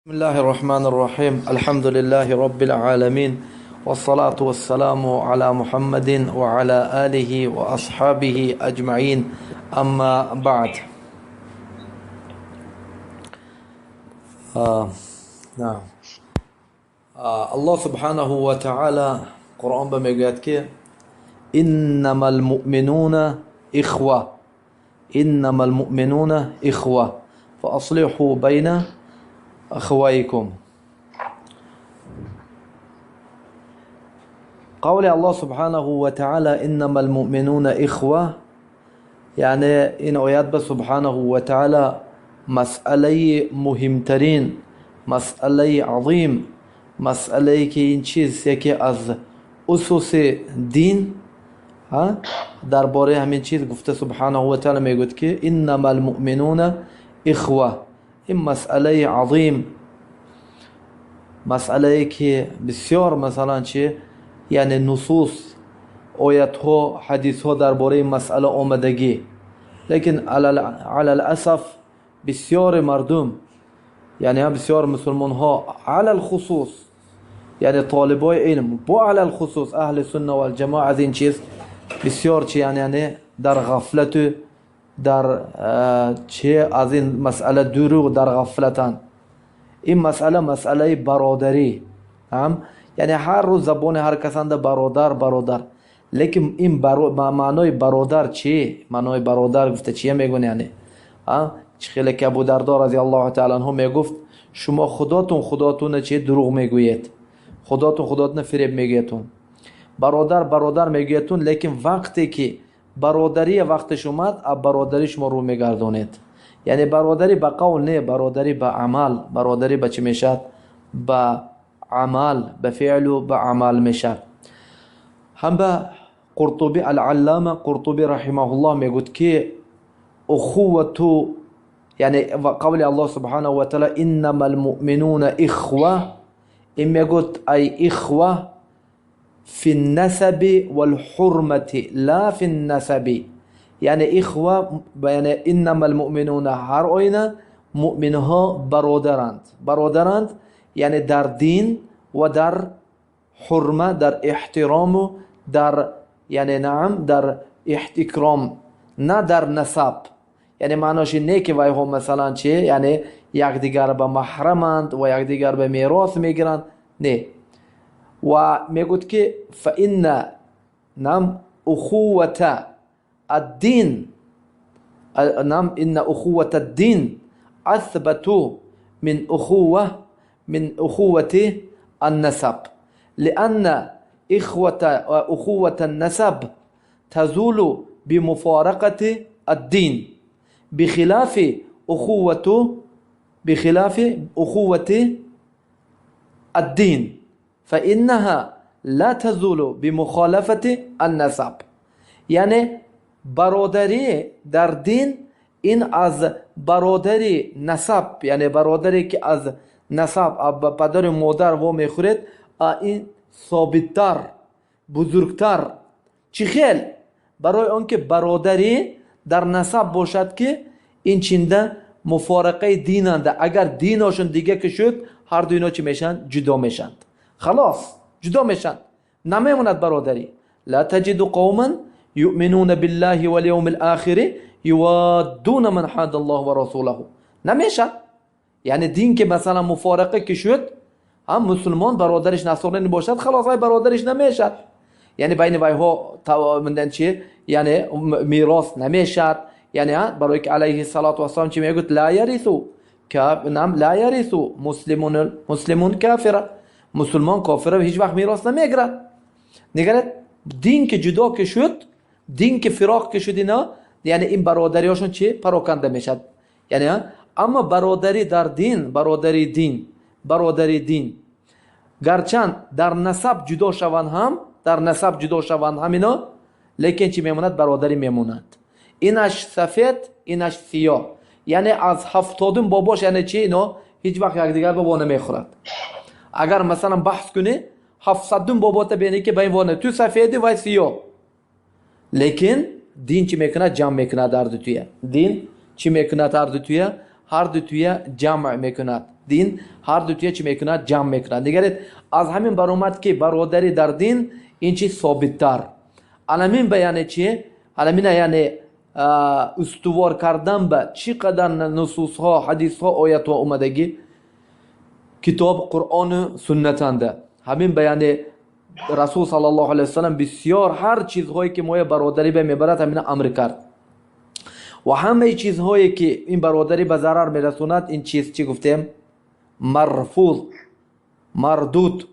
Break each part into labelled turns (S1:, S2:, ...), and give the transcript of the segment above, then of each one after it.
S1: بسم الله الرحمن الرحيم. الحمد لله رب العالمين، والصلاة والسلام على محمد وعلى آله وأصحابه أجمعين. أما بعد. نعم. الله سبحانه وتعالى قرآن بمجد كي إنما المؤمنون إخوة، إنما المؤمنون إخوة فأصلحوا بين أخويكم. قول الله سبحانه وتعالى إنما المؤمنون إخوة، يعني إن آيات سبحانه وتعالى مسألة مهمترين، مسألة عظيم، مسألة که این چیز یکی از اساس دین درباره همین چیز گفته سبحانه و تعالی میگوید که انما المؤمنون اخوه. این مسئله عظیم، مسئله که بسیار مثلا چه یعنی نصوص، آیات ها، حدیث ها درباره این مسئله آمدگی، لیکن علی الاسف بسیار مردم، یعنی بسیار مسلمان ها علی الخصوص، یعنی طالبای علم با علی الخصوص اهل سنت و الجماعه از این چیز بسیار چه یعنی در غفلت، در چه از این مسئله دور در غفلتن. این مسئله مسئله برادری یعنی هر روز زبان هر کسان برادر برادر، لیکن این معنای برادر چیه؟ معنای برادر گفته چیه میگن؟ یعنی خیلی که ابودردار رضی الله تعالی عنه میگفت شما خداتون چیه دروغ میگویید، خداتون فریب میگیتون، برادر برادر میگیتون، لیکن وقتی که برادری وقتش اومد اب برادری شما رو میگردونید. یعنی برادری به قول نه، برادری به عمل. برادری به چی میشد؟ به عمل، به فعل و به عمل میشد. هم به قرطبی، العلامه قرطبی رحمه الله میگوید که اخوتو، یعنی قول الله سبحانه و تعالی انما المؤمنون اخوه، این میگوید ای اخوه في النسب والحرمة لا في النسب. يعني إخوة، يعني إنما المؤمنون هر آینه مؤمنها برادرند، يعني در دین و در حرمه، در احترام و در يعني نعم در احترام، نه در نسب. يعني معناش نه که وای هم مثلا چه يعني یکدیگر به محرمند و یکدیگر به میراث میگیرند، نه. و میگوید که فإن نعم اخوة الدين، نعم ان اخوة الدين اثبت من اخوة النسب، لأن اخوة النسب تزول بمفارقة الدين، بخلاف اخوة الدين فإنها لا تزول بمخالفة النسب. یعنی برادری در دین این از برادری نسب، یعنی برادری که از نسب پدر و مادر و میخورید، این ثابتتر، بزرگتر. چی خیل؟ برای آنکه برادری در نسب باشد که این چنده مفارقه دینند. اگر دیناشون دیگه که شد، هر دو اینا چی میشن؟ جدا میشن، خلاص جدا میشن، نمیموند برادری. لا تجد قوما يؤمنون بالله واليوم الآخر يوادون من حاد الله ورسوله. نمیشد. یعنی دین که مثلا مفارقه که شد، هم مسلمان برادرش نصرانی باشد، خلاص های برادرش نمیشد. یعنی بین وای ها مندن چیه؟ یعنی میراث نمیشد. یعنی برای که علیه الصلاة والسلام چی میگوید؟ لا یرثو، نعم لا یرثو مسلمون کافر، مسلمان کافر هیچ وقت میراث نمیگیرد. نگرد دین که جدا که شد، دین که فراق که شد، اینا یعنی این برادری هاشون چی؟ پراکنده میشد. یعنی اما برادری در دین، برادری دین گرچند در نسب جدا شوند هم، در نسب جدا شوند هم اینا، لیکن چی میموند؟ برادری میموند. اینش سفید، اینش سیاه. یعنی از 70 باباش یعنی چی؟ اینا هیچ وقت یکدیگر بابا نمیخورد. اگر مثلا بحث کنی 700 بابات بینی که بین وانه تو سفیدی و سیاه، لیکن دین چی میکنه؟ جمع میکنه در دو تویه. دین چی میکنه در دو تویه؟ هر دو تویه جمع میکند. دین هر دو چی میکند جمع میکند. نگرید از همین برآمد که برادری در دین این چیز ثابت تر. علمین بیان چیه؟ علمین یعنی استوار کردن به چقدر نصوص ها، حدیث ها، آیات ها اومدگی کتاب قرآن و سنت انده. همین بیان رسول صلی الله علیه وسلم بسیار هر چیزهایی که مایه برادری به میبرد همین امر کرد و همه چیزهایی که این برادری به ضرر میرسوند این چیز چی گفتیم؟ مرفوض، مردود،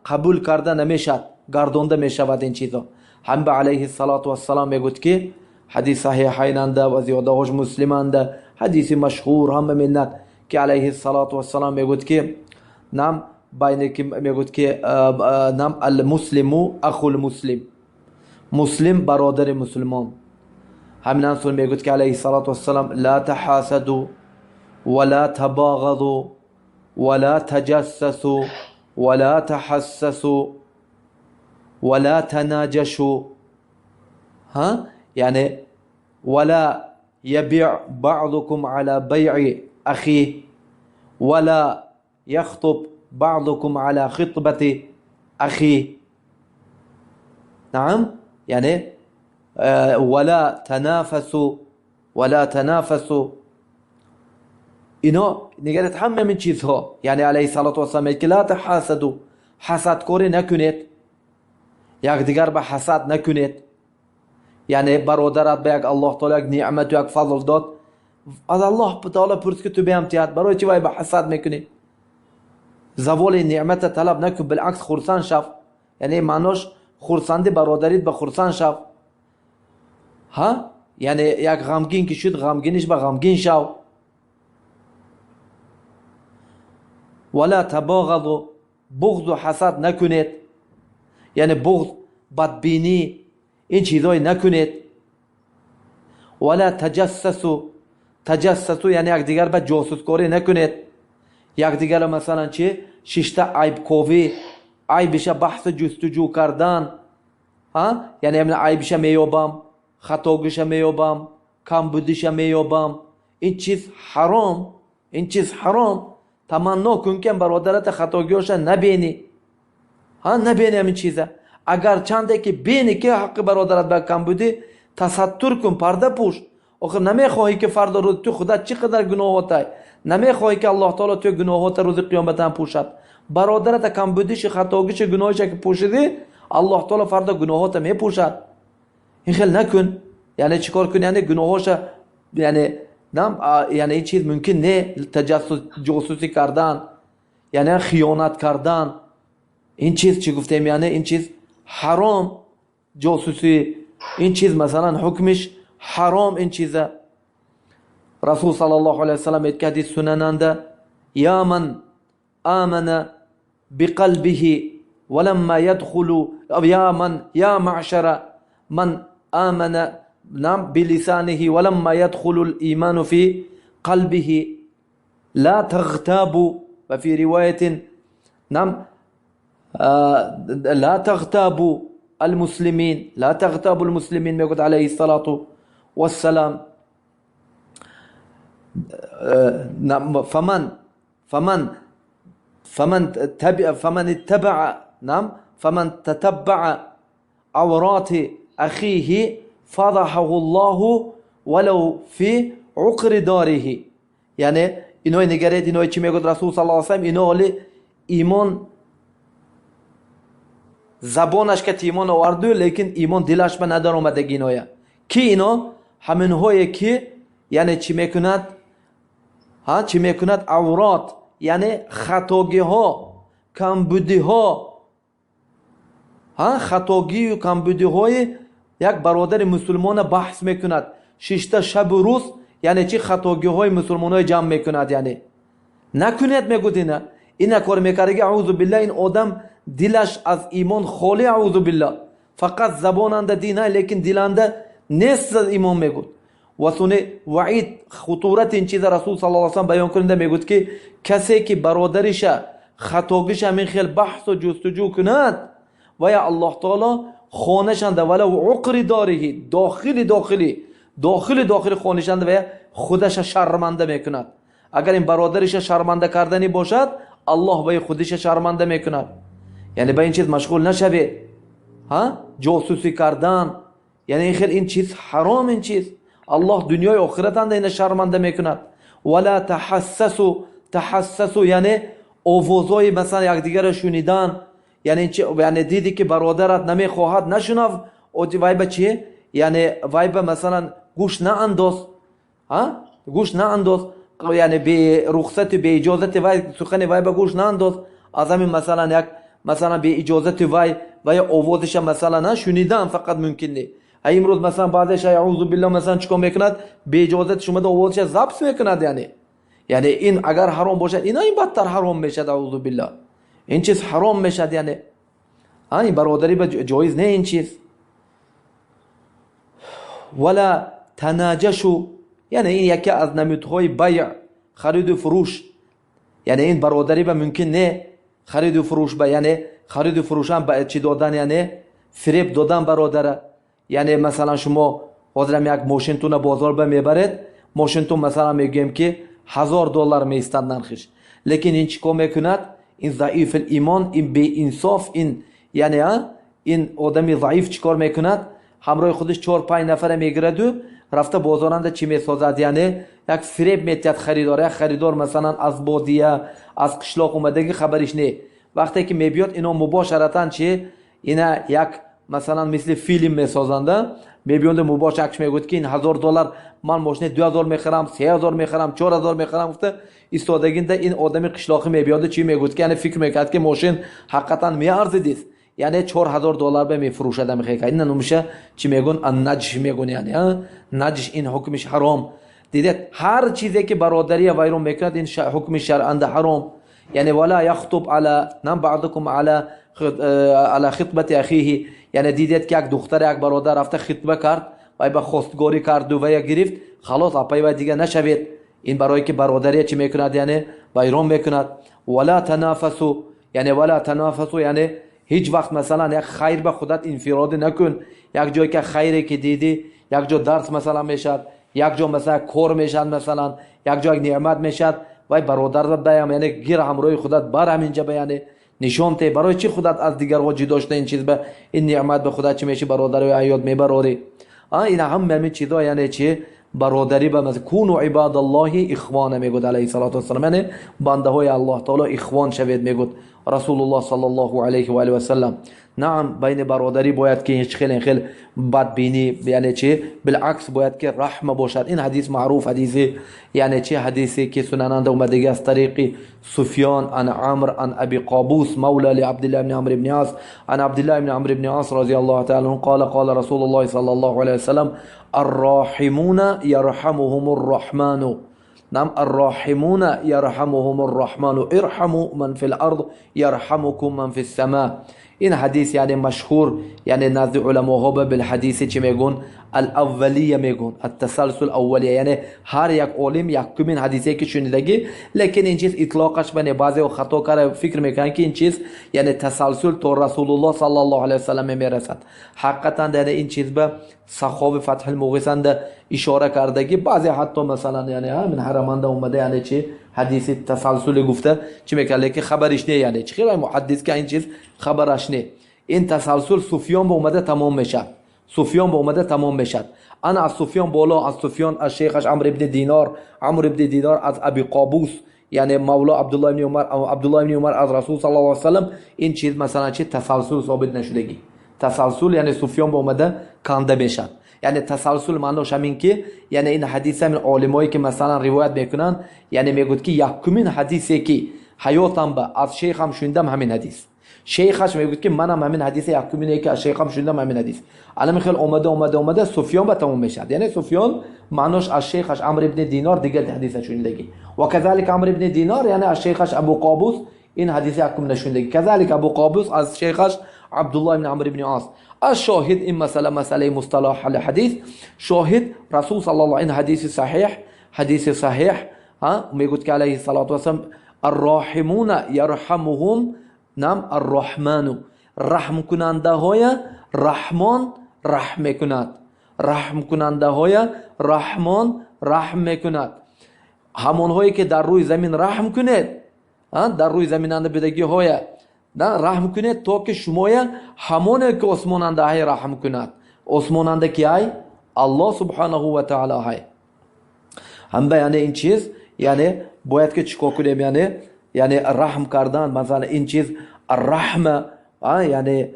S1: قبول کرده نمیشد، گردانده میشود این چیزها. هم به علیه السلام میگوید که حدیث صحیحین انده و زیاده هاش مسلم انده، حدیث مشهور هم ملت که علیه السلام میگوید که نام بین که میگوید که نام المسلم اخو المسلم، مسلم برادر مسلمان. همین انصار میگوید که علیه السلام لا تحاسدوا ولا تباغضوا ولا تجسسوا ولا تحسسوا ولا تناجشوا، يعني ولا يبيع بعضكم على بيع أخيه ولا يخطب بعضكم على خطبة أخيه. نعم، يعني ولا تنافسوا اینا نگرد همه من چیزها. یعنی علیه السلام میگه که لا تحاسدوا، حسدکاری نکنید، یکدیگر به حسد نکنید. یعنی برادرت به یک الله تعالی یک نعمت و یک فضل داد، از الله تعالی پرس که تو به امتیاز برای چی وای به حسد میکنی؟ زوال نعمت طلب نکن، بالعکس خرسان شو. یعنی معناش خرسندی برادریت به خرسان شو. یعنی یک غمگین که شد غمگینش به غمگین شو. ولا تباغضوا، بغض و حسد نکنید. یعنی بغض، بدبینی، این چیزای نکنید. ولا تجسسوا یعنی یک دیگر به جاسوس کاری نکنید. یک دیگر مثلا چی؟ ششته عیب کوی، عیبش بحث جستجو کردن. یعنی من عیبش میابم، خطاگش میابم، کمبودش میابم. این چیز حرام، این چیز حرام. تمنا کن که برادرت خطاگیش نبینی، نبینی همین چیزه. اگر چنده که بینی که حق برادرت به کم بودی، تستر کن، پرده پوش. آخر نمیخواهی که فردا روز تو خودت چقدر گناهات های، نمیخواهی که الله تعالی تو گناهات روز قیامت هم پوشد. برادرت کم بودیش، خطاگیش، گناهش که پوشیدی، الله تعالی فردا گناهات می پوشد. این خیلی نکن. یعنی چیکار کن؟ یعنی گناهاش، یعنی یعنی این چیز ممکن نه. تجسس، جاسوسی کردن، یعنی خیانت کردن، این چیز چی گفتیم؟ یعنی این چیز حرام. جاسوسی این چیز مثلا حکمش حرام. این چیزه رسول صلی الله علیه وسلم میگه حدیث سنننده: یا من آمن بقلبه ولما يدخل، یا معشر من آمن بلسانه ولما يدخل الإيمان في قلبه لا تغتابوا. وفي رواية لا تغتابوا المسلمين، لا تغتابوا المسلمين. يقول عليه الصلاة والسلام: فمن تتبع عورات أخيه فضحه الله ولو في عقر داره. یعنی اینو نگرید، اینو چی میگه رسول صلی الله علیه و سلم؟ اینو حالی ایمان زبانش که ایمان آورده لیکن ایمان دلش به ندار اومدگی. اینو کی؟ اینا همین هایی که یعنی چی میکند؟ چی میکند؟ عورات، یعنی خطاگی ها، کمبودی ها، خطاگی و کمبودی های یک برادر مسلمان بحث میکند. ششته شب و روز یعنی چی؟ خطاگی های مسلمان های جمع میکند. یعنی نکنید. میگوید این کار میکرده، اعوذ بالله، این آدم دلش از ایمان خالی، اعوذ بالله، فقط زباننده دینه لیکن دلنده نیست از ایمان. میگوید و سونه وعید خطورت این چیز رسول صلی الله علیه و سلم بیان کننده. میگوید که کسی که برادرش خطاگیش همین خیل بحث و جستجو کند و یا الله تعالی خانشنده ولو عقر داره، داخلی خانشنده و خودش شرمنده میکند. اگر این برادرش شرمنده کردنی باشد الله به خودش شرمنده میکند. یعنی به این چیز مشغول نشوید. جاسوسی کردن یعنی خیر این چیز حرام، این چیز الله دنیای آخرت اند این شرمنده میکند. ولا تحسسوا یعنی آوازای مثلا یکدیگر شنیدن، یعنی دیدی که برادرت نمیخواهد نشنو وای به چیه، یعنی وای به مثلا گوش نانداز، گوش نانداز، یعنی به رخصت به اجازت وای سخن وای به گوش نانداز. از همین مثلا یک مثلا به اجازت وای آوازش مثلا نشنیدن فقط ممکنه. امروز مثلا بعدش اعوذ بالله مثلا چیکار میکند، به اجازت شما دو آوازش ضبط میکند. یعنی این اگر حرام باشد اینا این بدتر حرام میشد. اعوذ بالله این چیز حرام میشد. یعنی این برادری به جایز نه این چیز. ولا تناجشوا یعنی این یکی از نمودهای بیع، خرید و فروش. یعنی این برادری به ممکن نه خرید و فروش به، یعنی خرید و فروش هم به چی دادن، یعنی فریب دادن برادره. یعنی مثلا شما حاضرم یک ماشین تون بازار به میبرید، ماشین تون مثلا میگیم که $1000 میستند نرخش، لیکن این چیکار میکند؟ این ضعیف ایمان، این بی انصاف، این یعنی این آدمی ضعیف چیکار میکند؟ همراه خودش 4-5 نفر میگیرد و رفته بازارنده چی میسازد؟ یعنی یک فریب میتید خریدار. یک خریدار مثلا از بادیه از قشلاق اومده که خبرش نه، وقتی که میبیاد اینا مباشرتا چی اینا یک مثلا مثل فیلم میسازنده، میبیند مباشرت میگوید که این $1000 من ماشین 2000 میخرم، 3000 میخرم، 4000 میخرم. گفته ایستادگی این آدم قشلاقی میبیاد چی میگوید که یعنی فکر میکرد که ماشین حقیقتا میارزه، یعنی $4000 به میفروشد. میخواد این نمیشه چی میگن النجش میگن، یعنی نجش این حکمش حرام. دیدید هر چیزی که برادری وایرون میکند این حکم شرعند حرام. یعنی ولا یخطب علی نم بعضکم علی خطبه اخیه، یعنی دیدید که یک دختر یک برادر رفته خطبه کرد و به خواستگاری کرد و گرفت، خلاص اپای و دیگه نشوید. این برای که برادری چی میکند؟ یعنی وایرون میکند. ولا تنافسوا یعنی ولا تنافسوا یعنی هیچ وقت مثلا یک خیر به خودت انفراد نکن. یک جایی که خیری که دیدی، یک جا درس مثلا میشد، یک جا مثلا کار میشد، مثلا یک جا نعمت میشد، وای برادر دایم یعنی گیر همراه خودت بر همینجا بیانه نشون ته. برای چی خودت از دیگرها جدا شده این چیز به این نعمت به خودت چی میشه برادر و عیاد میبراری. این همه چیزا یعنی چی برادری به مثل کونوا عباد الله اخوان میگود علیه الصلاة و السلام، یعنی بنده های الله تعالی اخوان شوید میگود رسول الله صلی الله علیه و آله و سلم. نعم بین برادری باید که هیچ خیلی بدبینی یعنی چی بالعکس باید که رحمه باشد. این حدیث معروف حدیثی، یعنی چی حدیثی که سنننده اومده از طریق سفیان عن عمرو عن ابي قابوس مولى لعبد الله بن عمرو بن عاص عن عبد الله بن عمرو بن عاص رضي الله تعالى عنه قال قال رسول الله صلى الله عليه وسلم الراحمون يرحمهم الرحمن. نعم الراحمون يرحمهم الرحمن ارحموا من في الارض يرحمكم من في السماء. این حدیث یعنی مشهور، یعنی نزد علماء ها به حدیث چی میگن؟ الاولیه میگن، التسلسل اولیه. یعنی هر یک عالم یک کمین حدیثی که شنیدگی، لیکن این چیز اطلاقش بنه بعضی و خطا کرده فکر میکنن که این چیز یعنی تسلسل تا رسول الله صلی الله علیه و سلم میرسد. حقیقتا در این چیز به صحابه فتح المغیثند اشاره کردگی، بعضی حتی مثلا یعنی همین حرمنده اومده یعنی چی حدیث تسلسل گفته چی میگه که خبرش نه، یعنی چی خیلی محدث که این چیز خبرش نه. این تسلسل سفیان به اومده تمام میشه، سفیان به اومده تمام میشد. انا از سفیان بالا، از سفیان از شیخش عمرو ابن دینار، عمرو ابن دینار از ابی قابوس یعنی مولا عبدالله ابن عمر، عبدالله ابن عمر از رسول صلی الله علیه و سلم. این چیز مثلا چی تسلسل ثابت نشدگی. تسلسل یعنی سفیان به اومده کنده میشد. یعنی تسلسل معناش همین که یعنی این حدیث همین علمایی که مثلا روایت میکنن یعنی میگوید که یکمین حدیثی که حیاتم به از شیخم شوندم همین حدیث، شیخش میگوید که منم همین حدیث یکمینه که از شیخم شوندم همین حدیث. الان خیلی اومده سفیان به تمام میشد. یعنی سفیان معناش از شیخش عمرو ابن دینار دیگر حدیث شوندگی، و کذالک عمرو ابن دینار یعنی از شیخش ابو قابوس این حدیث یکم نشوندگی، کذالک ابو قابوس از شیخش عبدالله ابن عمرو ابن عاص. از شاهد این مسئله مصطلح الحدیث، شاهد رسول صلی الله این حدیث صحیح میگوید که علیه الصلاة و السلام الراحمون یرحمهم نام الرحمن، رحم کننده های رحمان رحم میکند، رحم کننده های رحمان رحم میکند. همونهایی که در روی زمین رحم کنید، در روی زمیننده بدگی های رحم کنید تا که شما همونه که اسماننده های رحم کند. اسماننده کی های؟ الله سبحانه و تعالی های. هم به یعنی این چیز یعنی باید که چیکار کنیم، یعنی رحم کردن. مثلا این چیز الرحمه، یعنی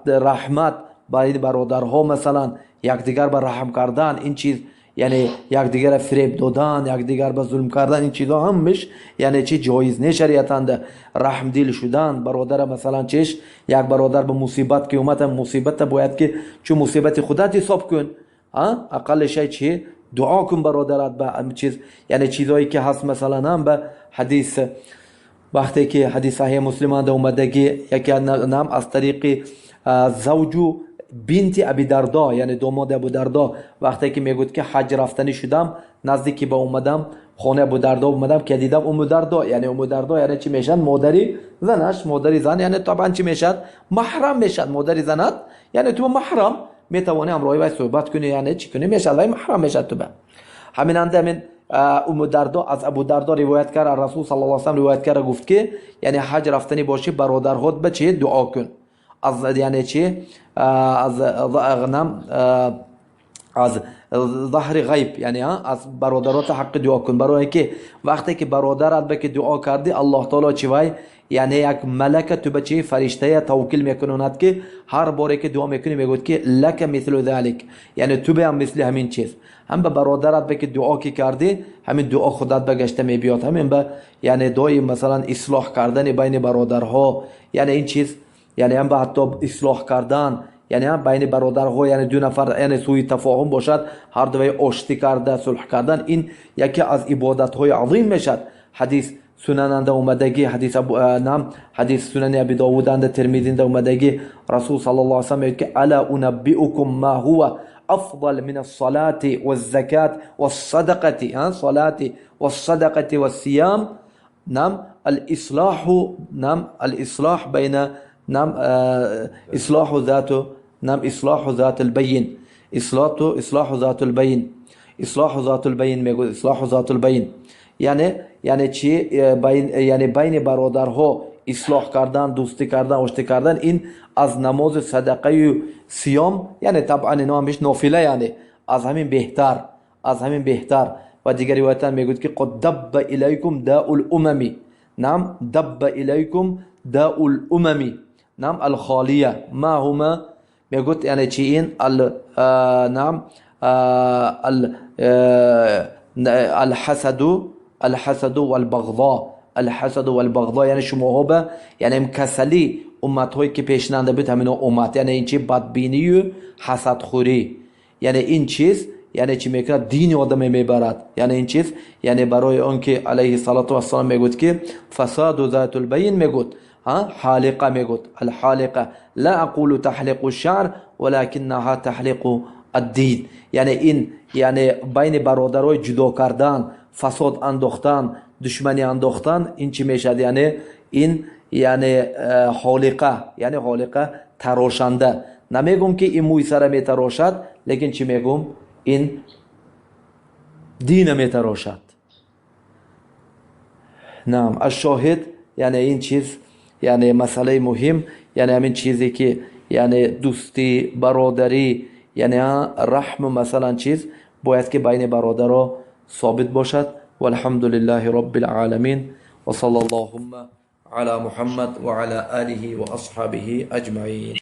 S1: رحمت برای برادرها، مثلا یکدیگر به رحم کردن، این چیز یعنی یکدیگر فریب دادن، یکدیگر به ظلم کردن، این چیزا همش یعنی چی جایز نه شریعتنده. رحم دل شدن برادر، مثلا چیش یک برادر به مصیبت که اومد، مصیبت باید که چون مصیبت خودت حساب کن، اقل شی چی دعا کن برادرت به چیز، یعنی چیزایی که هست. مثلا هم به حدیث وقتی که حدیث صحیح مسلم اومدگی یکی نام از طریق زوجو بنت ابی دردا، یعنی داماد ابو دردا، وقتی که میگوید که حج رفتنی شدم نزدیکی به اومدم خانه ابو دردا اومدم که دیدم ابو دردا، یعنی ابو دردا یعنی چی میشن؟ مادری زنش. مادری زن یعنی طبعا چی میشد؟ محرم میشد. مادری زنت یعنی تو محرم میتوانی همراهی و صحبت کنی، یعنی چی کنی میشد ولی محرم میشد تو به. همین همین ابو دردا از ابو دردا روایت کرد، رسول صلی الله علیه و آله روایت کرد، گفت که یعنی حج رفتنی باشی برادرهات به چی دعا کن، از یعنی چی از غنم از ظهر غیب، یعنی از برادرات حق دعا کن، برای که وقتی که برادرت به که دعا کردی الله تعالی چی وای یعنی یک ملک تو به چی فرشته توکل میکنند که هر باره که دعا میکنی میگوید که لک مثل ذلک، یعنی تو به هم مثل همین چیز. هم به برادرت به که دعا کی کردی همین دعا خودت بگشته میبیاد. همین به یعنی دعای مثلا اصلاح کردن بین برادرها، یعنی این چیز یعنی هم به حتی اصلاح کردن، یعنی هم بین برادرها، یعنی دو نفر یعنی سوی تفاهم باشد، هر دوی آشتی کرده صلح کردن، این یکی از عبادت های عظیم میشد. حدیث سنن اومدگی، حدیث سنن ابی داوود اند ترمذی اومدگی، رسول صلی الله علیه و سلم میگه که الا انبئکم ما هو افضل من الصلاة والزکات والصدقه، صلاه والصدقه والصيام، الاصلاح، الاصلاح بین اصلاح ذات البين، اصلاح ذات البين، اصلاح ذات البين میگه، اصلاح ذات البين یعنی چی؟ یعنی بین برادرها اصلاح کردن، دوستی کردن، آشتی کردن. این از نماز، صدقه و صیام، یعنی طبعا اینا همش نافله، یعنی از همین بهتر، از همین بهتر. و دیگر روایت میگه که قد دب الیکم داء الامم، دب الیکم داء الامم، الخالیه ما هما، میگوید یعنی چی این الحسد والبغضاء، الحسد والبغضاء یعنی شما به یعنی کسلی امت هایی که پیشننده بود همین امت، یعنی این چی بدبینی و حسد خوری، یعنی این چیز یعنی چی میکنه؟ دین آدم میبرد. یعنی این چیز یعنی برای اون که علیه الصلاة والسلام میگوید که فساد ذات البین، میگوید حالقه، میگوید الحالقه لا اقول تحلق الشعر ولكنها تحلق الدین، یعنی این یعنی بین برادرای جدا کردن، فساد انداختن، دشمنی انداختن، این چی میشد؟ یعنی این یعنی حالقه، یعنی حالقه تراشنده. نمیگم که این موی سر میتراشد، لیکن چی میگم؟ این دین میتراشد. الشاهد یعنی این چیز یعنی مسئله مهم، یعنی همین چیزی که یعنی دوستی، برادری، یعنی رحم مثلا چیز باید که بین برادرها ثابت باشد. والحمد لله رب العالمين وصلى اللهم على محمد وعلى آله وأصحابه أجمعين.